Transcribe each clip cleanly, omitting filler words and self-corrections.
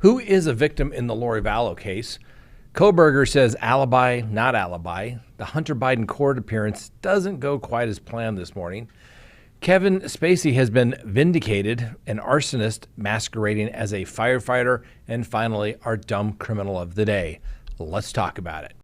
Who is a victim in the Lori Vallow case? Kohberger says alibi, not alibi. The Hunter Biden court appearance doesn't go quite as planned this morning. Kevin Spacey has been vindicated, an arsonist masquerading as a firefighter, and finally, our dumb criminal of the day. Let's talk about it.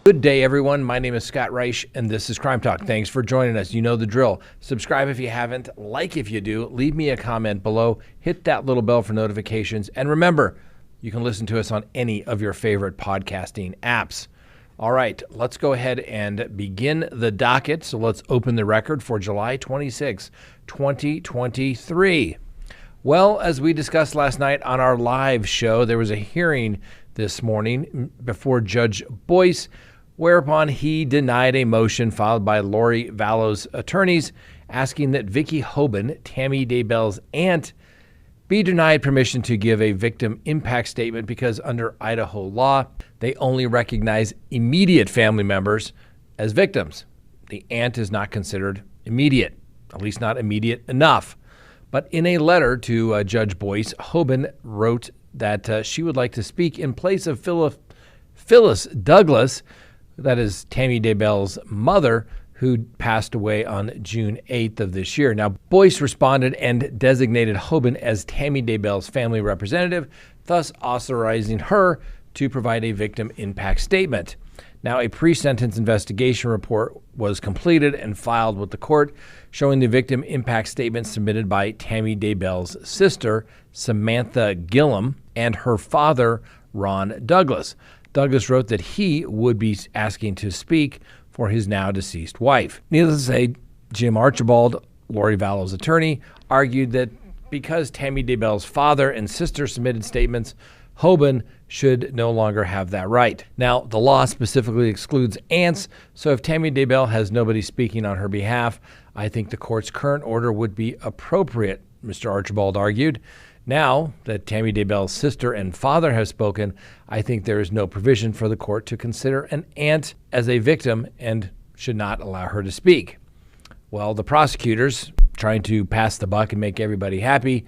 Good day, everyone. My name is Scott Reich, and this is Crime Talk. Thanks for joining us. You know the drill. Subscribe if you haven't, like if you do, leave me a comment below, hit that little bell for notifications, and remember, you can listen to us on any of your favorite podcasting apps. All right, let's go ahead and begin the docket. So let's open the record for July 26, 2023. Well, as we discussed last night on our live show, there was a hearing this morning before Judge Boyce, whereupon he denied a motion filed by Lori Vallow's attorneys asking that Vicky Hoban, Tammy Daybell's aunt, be denied permission to give a victim impact statement because under Idaho law, they only recognize immediate family members as victims. The aunt is not considered immediate, at least not immediate enough. But in a letter to Judge Boyce, Hoban wrote that she would like to speak in place of Phyllis Douglas, that is Tammy Daybell's mother, who passed away on June 8th of this year. Now, Boyce responded and designated Hoban as Tammy Daybell's family representative, thus authorizing her to provide a victim impact statement. Now, a pre-sentence investigation report was completed and filed with the court, showing the victim impact statement submitted by Tammy Daybell's sister, Samantha Gillum, and her father, Ron Douglas. Douglas wrote that he would be asking to speak for his now deceased wife. Needless to say, Jim Archibald, Lori Vallow's attorney, argued that because Tammy Daybell's father and sister submitted statements, Hoban should no longer have that right. Now, the law specifically excludes aunts, so if Tammy Daybell has nobody speaking on her behalf, I think the court's current order would be appropriate, Mr. Archibald argued. Now that Tammy Daybell's sister and father have spoken, I think there is no provision for the court to consider an aunt as a victim and should not allow her to speak. Well, the prosecutors, trying to pass the buck and make everybody happy,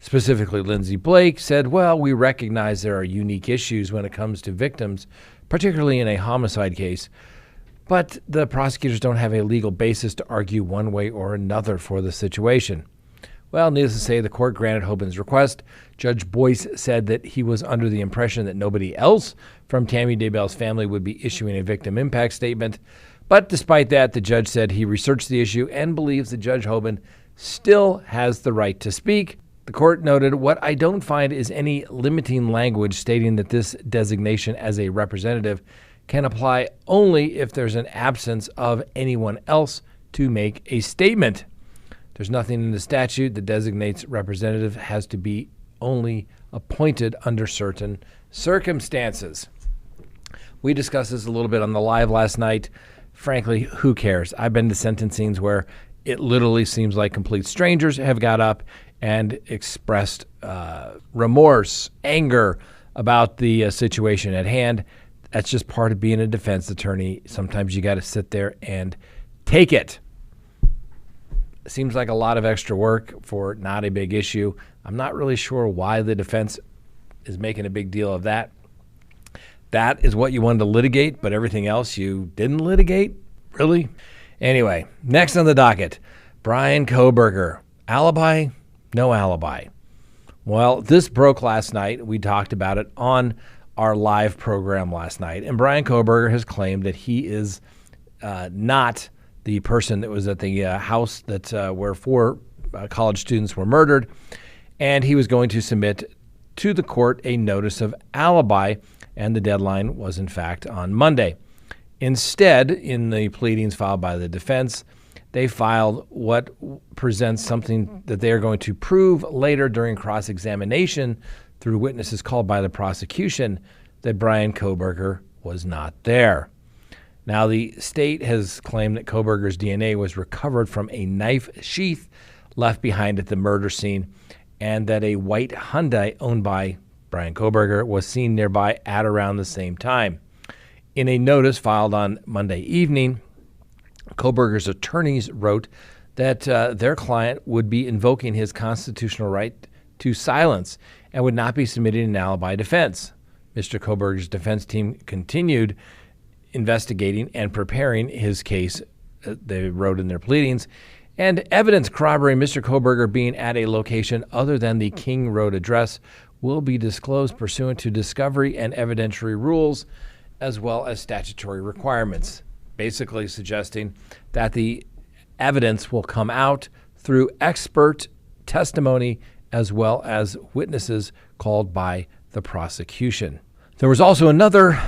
specifically Lindsay Blake, said, well, we recognize there are unique issues when it comes to victims, particularly in a homicide case, but the prosecutors don't have a legal basis to argue one way or another for the situation. Well, needless to say, the court granted Hoban's request. Judge Boyce said that he was under the impression that nobody else from Tammy Daybell's family would be issuing a victim impact statement. But despite that, the judge said he researched the issue and believes that Judge Hoban still has the right to speak. The court noted, what I don't find is any limiting language stating that this designation as a representative can apply only if there's an absence of anyone else to make a statement. There's nothing in the statute that designates representative has to be only appointed under certain circumstances. We discussed this a little bit on the live last night. Frankly, who cares? I've been to sentencings where it literally seems like complete strangers have got up and expressed remorse, anger about the situation at hand. That's just part of being a defense attorney. Sometimes you got to sit there and take it. Seems like a lot of extra work for not a big issue. I'm not really sure why the defense is making a big deal of that. That is what you wanted to litigate, but everything else you didn't litigate? Really? Anyway, next on the docket, Bryan Kohberger. Alibi? No alibi. Well, this broke last night. We talked about it on our live program last night, and Bryan Kohberger has claimed that he is not the person that was at the house that where four college students were murdered, and he was going to submit to the court a notice of alibi, and the deadline was, in fact, on Monday. Instead, in the pleadings filed by the defense, they filed what presents something that they are going to prove later during cross-examination through witnesses called by the prosecution that Bryan Kohberger was not there. Now, the state has claimed that Kohberger's DNA was recovered from a knife sheath left behind at the murder scene, and that a white Hyundai owned by Bryan Kohberger was seen nearby at around the same time. In a notice filed on Monday evening, Kohberger's attorneys wrote that their client would be invoking his constitutional right to silence and would not be submitting an alibi defense. Mr. Kohberger's defense team continued investigating and preparing his case, they wrote in their pleadings, and evidence corroborating Mr. Kohberger being at a location other than the King Road address will be disclosed pursuant to discovery and evidentiary rules, as well as statutory requirements, basically suggesting that the evidence will come out through expert testimony as well as witnesses called by the prosecution. There was also another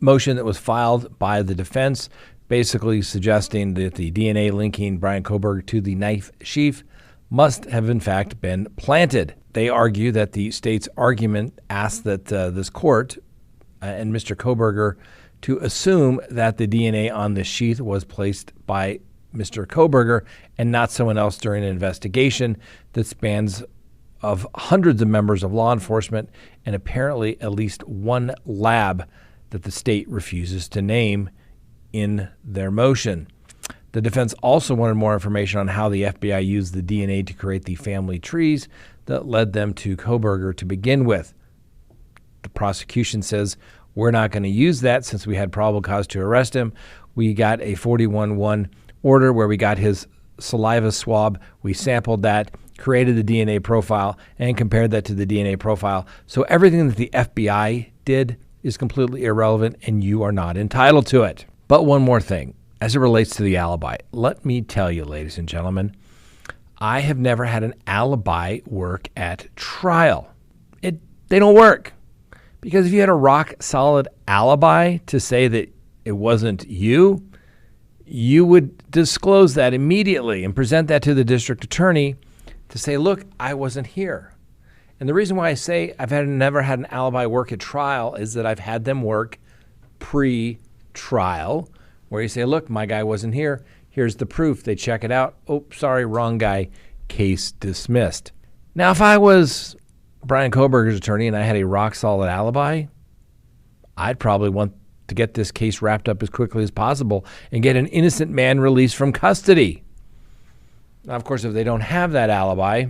motion that was filed by the defense, basically suggesting that the DNA linking Brian Kohberger to the knife sheath must have in fact been planted. They argue that the state's argument asked that this court and Mr. Kohberger to assume that the DNA on the sheath was placed by Mr. Kohberger and not someone else during an investigation that spans of hundreds of members of law enforcement and apparently at least one lab that the state refuses to name in their motion. The defense also wanted more information on how the FBI used the DNA to create the family trees that led them to Kohberger to begin with. The prosecution says, we're not going to use that since we had probable cause to arrest him. We got a 41-1 order where we got his saliva swab. We sampled that, created the DNA profile, and compared that to the DNA profile. So everything that the FBI did is completely irrelevant, and you are not entitled to it. But one more thing, as it relates to the alibi, let me tell you, ladies and gentlemen, I have never had an alibi work at trial. They don't work. Because if you had a rock-solid alibi to say that it wasn't you, you would disclose that immediately and present that to the district attorney to say, look, I wasn't here. And the reason why I say I've never had an alibi work at trial is that I've had them work pre-trial, where you say, look, my guy wasn't here. Here's the proof. They check it out. Oh, sorry, wrong guy. Case dismissed. Now, if I was Brian Kohberger's attorney and I had a rock-solid alibi, I'd probably want to get this case wrapped up as quickly as possible and get an innocent man released from custody. Now, of course, if they don't have that alibi,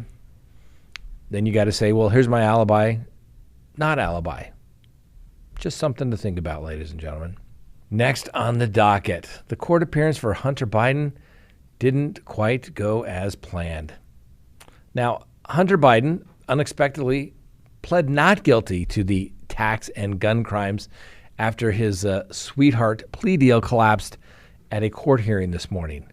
then you got to say, well, here's my alibi, not alibi. Just something to think about, ladies and gentlemen. Next on the docket, the court appearance for Hunter Biden didn't quite go as planned. Now, Hunter Biden unexpectedly pled not guilty to the tax and gun crimes after his sweetheart plea deal collapsed at a court hearing this morning.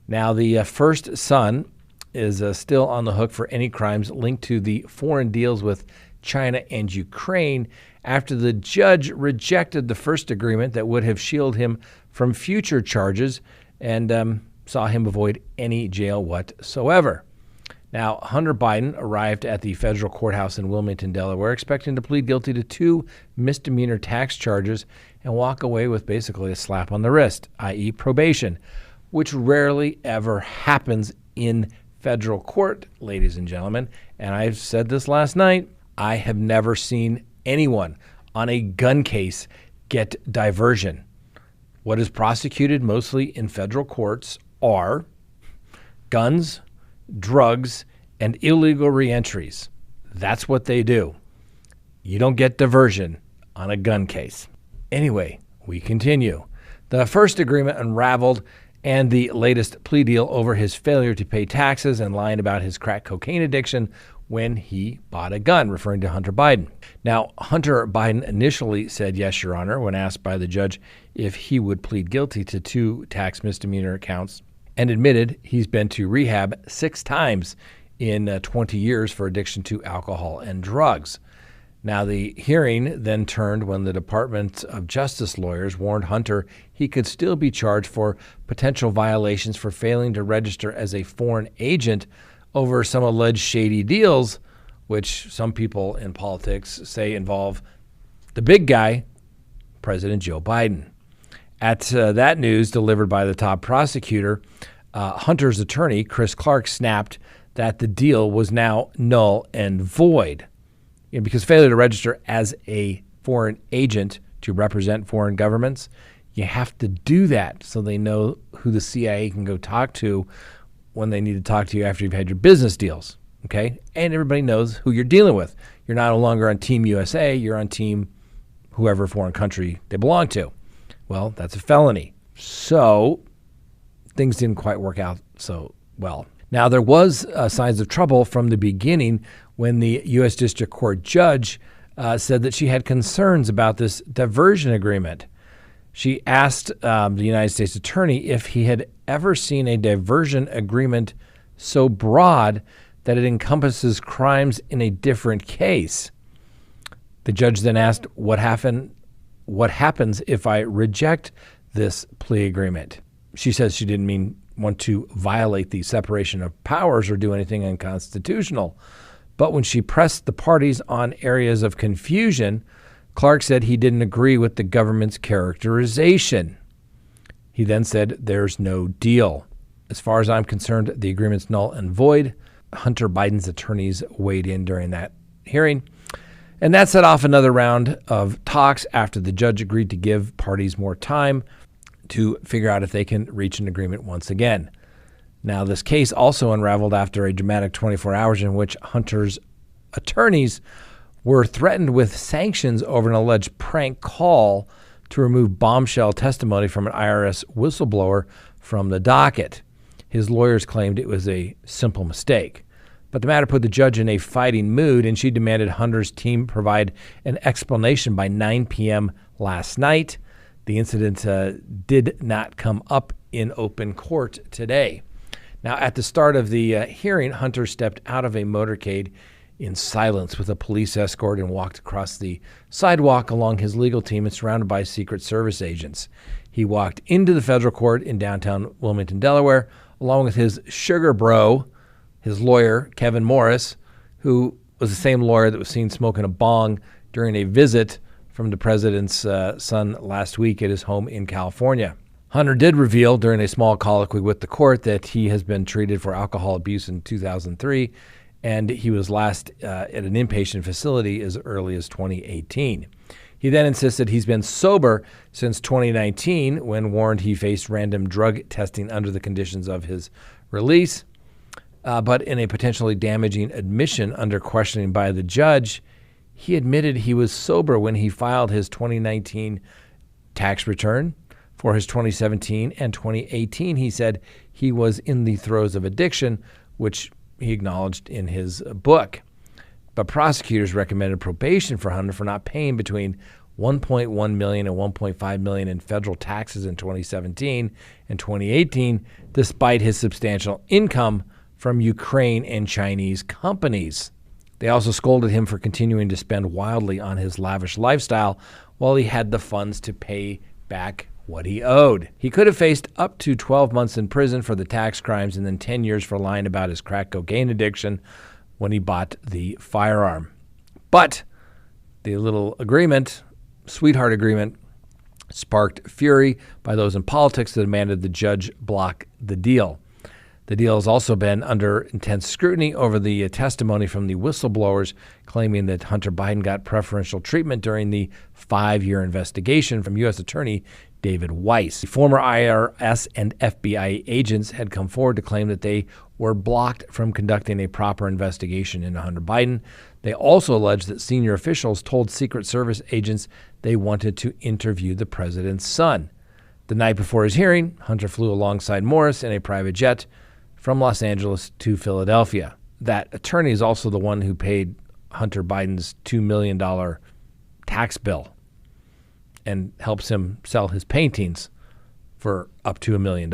Now, the first son is still on the hook for any crimes linked to the foreign deals with China and Ukraine after the judge rejected the first agreement that would have shielded him from future charges and saw him avoid any jail whatsoever. Now, Hunter Biden arrived at the federal courthouse in Wilmington, Delaware, expecting to plead guilty to 2 misdemeanor tax charges and walk away with basically a slap on the wrist, i.e. probation, which rarely ever happens in federal court, ladies and gentlemen. And I've said this last night, I have never seen anyone on a gun case get diversion. What is prosecuted mostly in federal courts are guns, drugs, and illegal reentries. That's what they do. You don't get diversion on a gun case. Anyway, we continue. The first agreement unraveled, and the latest plea deal over his failure to pay taxes and lying about his crack cocaine addiction when he bought a gun, referring to Hunter Biden. Now, Hunter Biden initially said, yes, Your Honor, when asked by the judge if he would plead guilty to 2 tax misdemeanor counts, and admitted he's been to rehab 6 times in 20 years for addiction to alcohol and drugs. Now, the hearing then turned when the Department of Justice lawyers warned Hunter he could still be charged for potential violations for failing to register as a foreign agent over some alleged shady deals, which some people in politics say involve the big guy, President Joe Biden. At that news delivered by the top prosecutor, Hunter's attorney, Chris Clark, snapped that the deal was now null and void. Because failure to register as a foreign agent to represent foreign governments You have to do that so they know who the CIA can go talk to when they need to talk to you after you've had your business deals, okay? And everybody knows who you're dealing with. You're no longer on Team USA. You're on Team whoever foreign country they belong to. Well, that's a felony. So things didn't quite work out so well. Now, there was signs of trouble from the beginning when the U.S. District Court judge said that she had concerns about this diversion agreement. She asked the United States attorney if he had ever seen a diversion agreement so broad that it encompasses crimes in a different case. The judge then asked, what happens if I reject this plea agreement? She says she didn't want to violate the separation of powers or do anything unconstitutional. But when she pressed the parties on areas of confusion, Clark said he didn't agree with the government's characterization. He then said, there's no deal. As far as I'm concerned, the agreement's null and void. Hunter Biden's attorneys weighed in during that hearing. And that set off another round of talks after the judge agreed to give parties more time to figure out if they can reach an agreement once again. Now, this case also unraveled after a dramatic 24 hours in which Hunter's attorneys were threatened with sanctions over an alleged prank call to remove bombshell testimony from an IRS whistleblower from the docket. His lawyers claimed it was a simple mistake. But the matter put the judge in a fighting mood, and she demanded Hunter's team provide an explanation by 9 p.m. last night. The incident did not come up in open court today. Now, at the start of the hearing, Hunter stepped out of a motorcade in silence with a police escort and walked across the sidewalk along his legal team and surrounded by Secret Service agents. He walked into the federal court in downtown Wilmington, Delaware, along with his sugar bro, his lawyer, Kevin Morris, who was the same lawyer that was seen smoking a bong during a visit from the president's son last week at his home in California. Hunter did reveal during a small colloquy with the court that he has been treated for alcohol abuse in 2003, and he was last at an inpatient facility as early as 2018. He then insisted he's been sober since 2019 when warned he faced random drug testing under the conditions of his release. But in a potentially damaging admission under questioning by the judge, he admitted he was sober when he filed his 2019 tax return. For his 2017 and 2018, he said he was in the throes of addiction, which he acknowledged in his book. But prosecutors recommended probation for Hunter for not paying between $1.1 million and $1.5 million in federal taxes in 2017 and 2018, despite his substantial income from Ukraine and Chinese companies. They also scolded him for continuing to spend wildly on his lavish lifestyle while he had the funds to pay back what he owed. He could have faced up to 12 months in prison for the tax crimes and then 10 years for lying about his crack cocaine addiction when he bought the firearm. But the little agreement, sweetheart agreement, sparked fury by those in politics that demanded the judge block the deal. The deal has also been under intense scrutiny over the testimony from the whistleblowers claiming that Hunter Biden got preferential treatment during the 5-year investigation from U.S. Attorney David Weiss. The former IRS and FBI agents had come forward to claim that they were blocked from conducting a proper investigation into Hunter Biden. They also alleged that senior officials told Secret Service agents they wanted to interview the president's son. The night before his hearing, Hunter flew alongside Morris in a private jet from Los Angeles to Philadelphia. That attorney is also the one who paid Hunter Biden's $2 million tax bill and helps him sell his paintings for up to $1 million.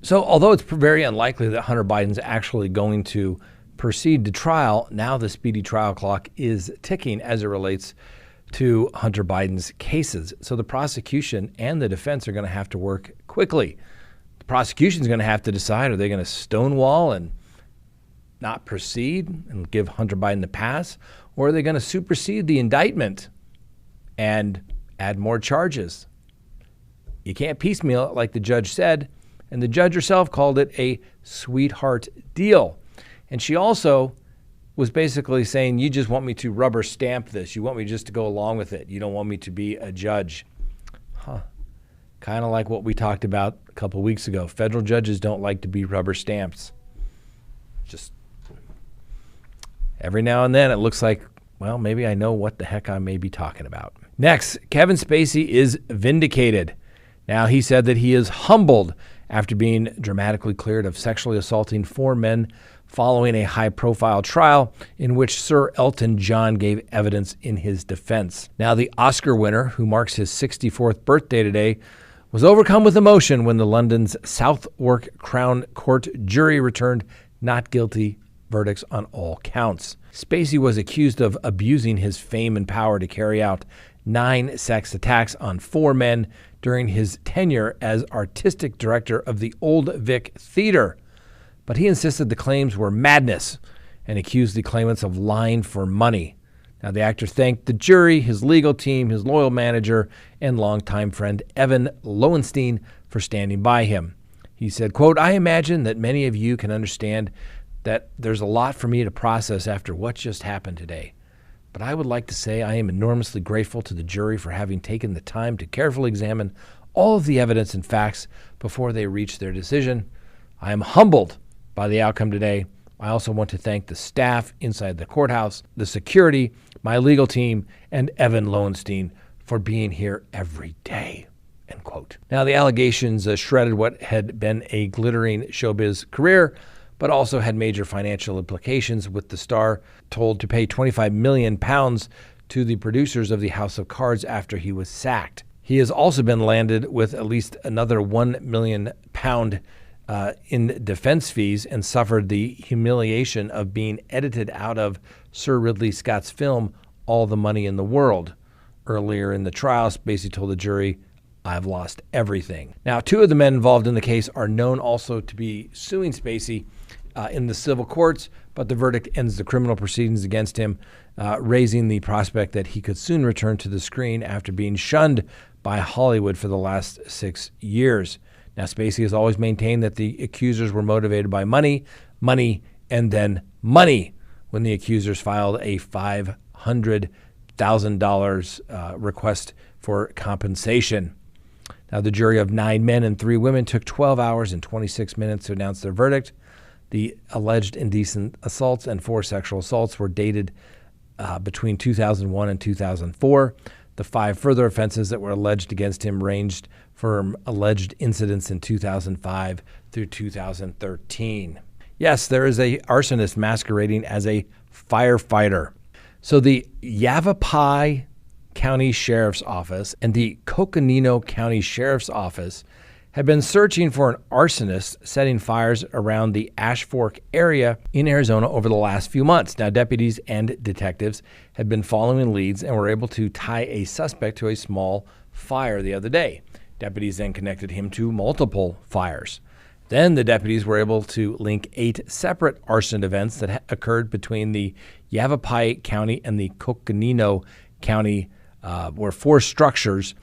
So although it's very unlikely that Hunter Biden's actually going to proceed to trial, now the speedy trial clock is ticking as it relates to Hunter Biden's cases. So the prosecution and the defense are going to have to work quickly. The prosecution is going to have to decide, are they going to stonewall and not proceed and give Hunter Biden the pass, or are they going to supersede the indictment and add more charges? You can't piecemeal it like the judge said, and the judge herself called it a sweetheart deal. And she also was basically saying, you just want me to rubber stamp this. You want me just to go along with it. You don't want me to be a judge. Kind of like what we talked about a couple of weeks ago. Federal judges don't like to be rubber stamps. Just every now and then it looks like, well, maybe I know what the heck I may be talking about. Next, Kevin Spacey is vindicated. Now, he said that he is humbled after being dramatically cleared of sexually assaulting 4 men following a high-profile trial in which Sir Elton John gave evidence in his defense. Now, the Oscar winner, who marks his 64th birthday today, was overcome with emotion when the London's Southwark Crown Court jury returned not guilty verdicts on all counts. Spacey was accused of abusing his fame and power to carry out 9 sex attacks on 4 men during his tenure as artistic director of the Old Vic Theatre. But he insisted the claims were madness and accused the claimants of lying for money. Now, the actor thanked the jury, his legal team, his loyal manager, and longtime friend Evan Lowenstein for standing by him. He said, quote, "I imagine that many of you can understand that there's a lot for me to process after what just happened today. But I would like to say I am enormously grateful to the jury for having taken the time to carefully examine all of the evidence and facts before they reach their decision. I am humbled by the outcome today. I also want to thank the staff inside the courthouse, the security, my legal team, and Evan Lowenstein for being here every day." End quote. Now, the allegations shredded what had been a glittering showbiz career, but also had major financial implications, with the star told to pay £25 million to the producers of the House of Cards after he was sacked. He has also been landed with at least another £1 million in defense fees and suffered the humiliation of being edited out of Sir Ridley Scott's film All the Money in the World. Earlier in the trial, Spacey told the jury, "I've lost everything." Now, 2 of the men involved in the case are known also to be suing Spacey in the civil courts, but the verdict ends the criminal proceedings against him, raising the prospect that he could soon return to the screen after being shunned by Hollywood for the last 6 years. Now, Spacey has always maintained that the accusers were motivated by money, and then money when the accusers filed a $500,000 request for compensation. Now, the jury of 9 men and 3 women took 12 hours and 26 minutes to announce their verdict. The alleged indecent assaults and 4 sexual assaults were dated between 2001 and 2004. The 5 further offenses that were alleged against him ranged from alleged incidents in 2005 through 2013. Yes, there is a arsonist masquerading as a firefighter. So the Yavapai County Sheriff's Office and the Coconino County Sheriff's Office have been searching for an arsonist setting fires around the Ash Fork area in Arizona over the last few months. Now, deputies and detectives had been following leads and were able to tie a suspect to a small fire the other day. Deputies then connected him to multiple fires. Then the deputies were able to link 8 separate arson events that occurred between the Yavapai County and the Coconino County, where 4 structures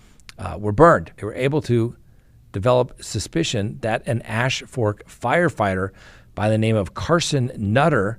were burned. They were able to develop suspicion that an Ash Fork firefighter by the name of Carson Nutter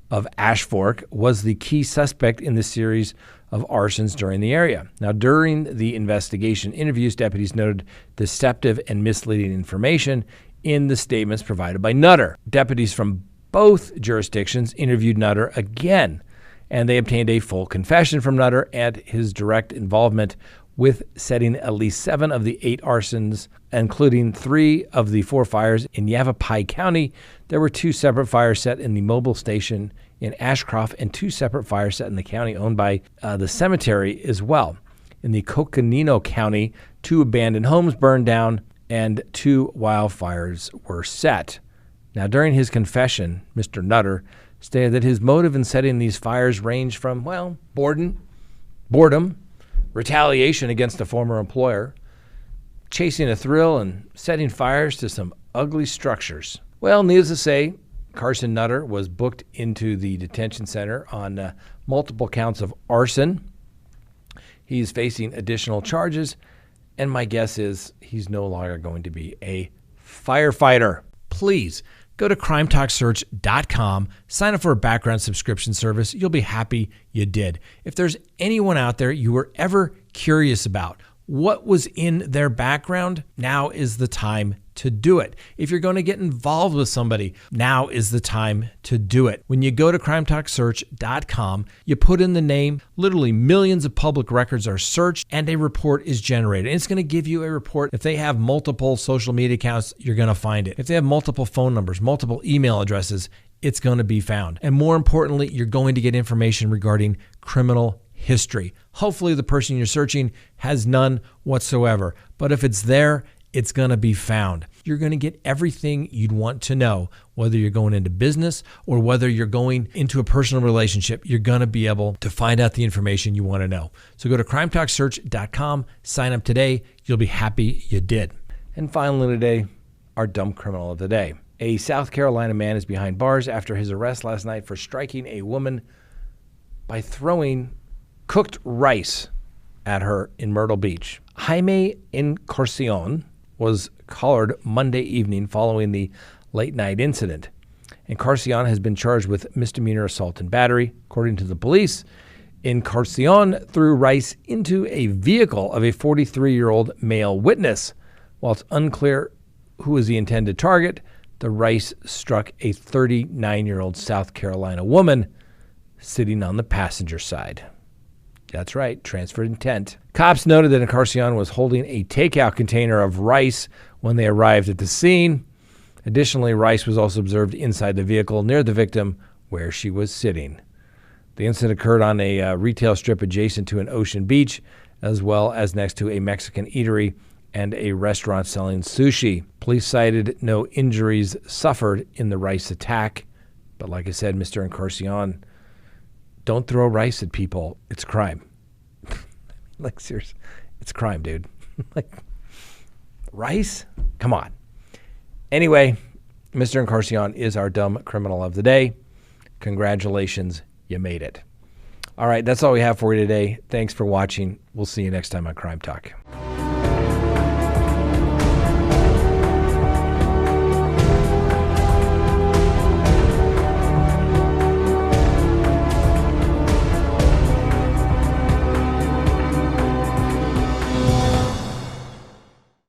of Ash Fork was the key suspect in the series of arsons during the area. Now, during the investigation interviews, deputies noted deceptive and misleading information in the statements provided by Nutter. Deputies from both jurisdictions interviewed Nutter again, and they obtained a full confession from Nutter and his direct involvement with setting at least 7 of the 8 arsons, including 3 of the 4 fires in Yavapai County. There were 2 separate fires set in the mobile station in Ashcroft and 2 separate fires set in the county owned by the cemetery as well. In the Coconino County, 2 abandoned homes burned down and 2 wildfires were set. Now, during his confession, Mr. Nutter stated that his motive in setting these fires ranged from, well, boredom, retaliation against a former employer, chasing a thrill, and setting fires to some ugly structures. Well, needless to say, Carson Nutter was booked into the detention center on multiple counts of arson. He's facing additional charges, and my guess is he's no longer going to be a firefighter. Please go to crimetalksearch.com, sign up for a background subscription service. You'll be happy you did. If there's anyone out there you were ever curious about, what was in their background, now is the time to do it. If you're going to get involved with somebody, now is the time to do it. When you go to crimetalksearch.com, you put in the name, literally millions of public records are searched, and a report is generated. And it's going to give you a report. If they have multiple social media accounts, you're going to find it. If they have multiple phone numbers, multiple email addresses, it's going to be found. And more importantly, you're going to get information regarding criminal history. Hopefully the person you're searching has none whatsoever. But if it's there, it's going to be found. You're going to get everything you'd want to know, whether you're going into business or whether you're going into a personal relationship. You're going to be able to find out the information you want to know. So go to crimetalksearch.com, sign up today. You'll be happy you did. And finally today, our dumb criminal of the day. A South Carolina man is behind bars after his arrest last night for striking a woman by throwing cooked rice at her in Myrtle Beach. Jaime Encarnacion was collared Monday evening following the late-night incident. Encarnacion has been charged with misdemeanor assault and battery. According to the police, Encarnacion threw rice into a vehicle of a 43-year-old male witness. While it's unclear who was the intended target, the rice struck a 39-year-old South Carolina woman sitting on the passenger side. That's right, transferred intent. Cops noted that Encarnacion was holding a takeout container of rice when they arrived at the scene. Additionally, rice was also observed inside the vehicle near the victim where she was sitting. The incident occurred on a retail strip adjacent to an ocean beach, as well as next to a Mexican eatery and a restaurant selling sushi. Police cited no injuries suffered in the rice attack. But like I said, Mr. Encarnacion, don't throw rice at people. It's crime. Like, seriously, it's crime, dude. Like, rice? Come on. Anyway, Mr. Encarnacion is our dumb criminal of the day. Congratulations, you made it. All right, that's all we have for you today. Thanks for watching. We'll see you next time on Crime Talk.